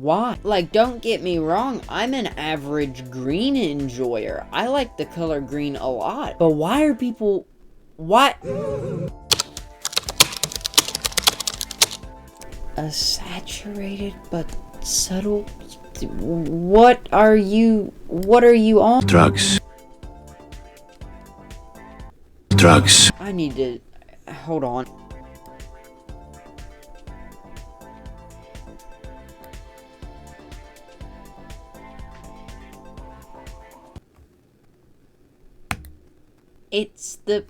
Why? Like, don't get me wrong, I'm an average green enjoyer. I like the color green a lot. But why are people... What? A saturated but subtle... What are you on? Drugs. Drugs. I need to... Hold on. It's the...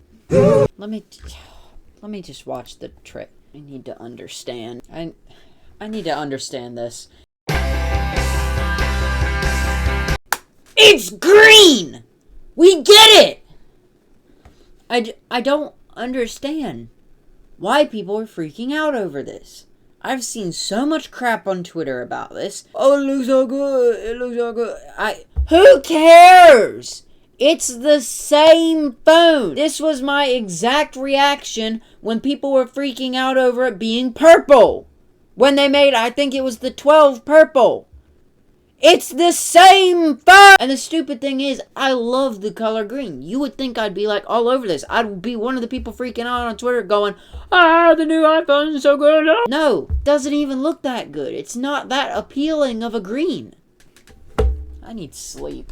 Let me just watch the trick. I need to understand. I need to understand this. It's green! We get it! I don't understand why people are freaking out over this. I've seen so much crap on Twitter about this. Oh, it looks so good. It looks so good. Who cares? It's the same phone. This was my exact reaction when people were freaking out over it being purple. When they made, I think it was the 12 purple. It's the same phone! And the stupid thing is, I love the color green. You would think I'd be like all over this. I'd be one of the people freaking out on Twitter going, the new iPhone is so good. No, doesn't even look that good. It's not that appealing of a green. I need sleep.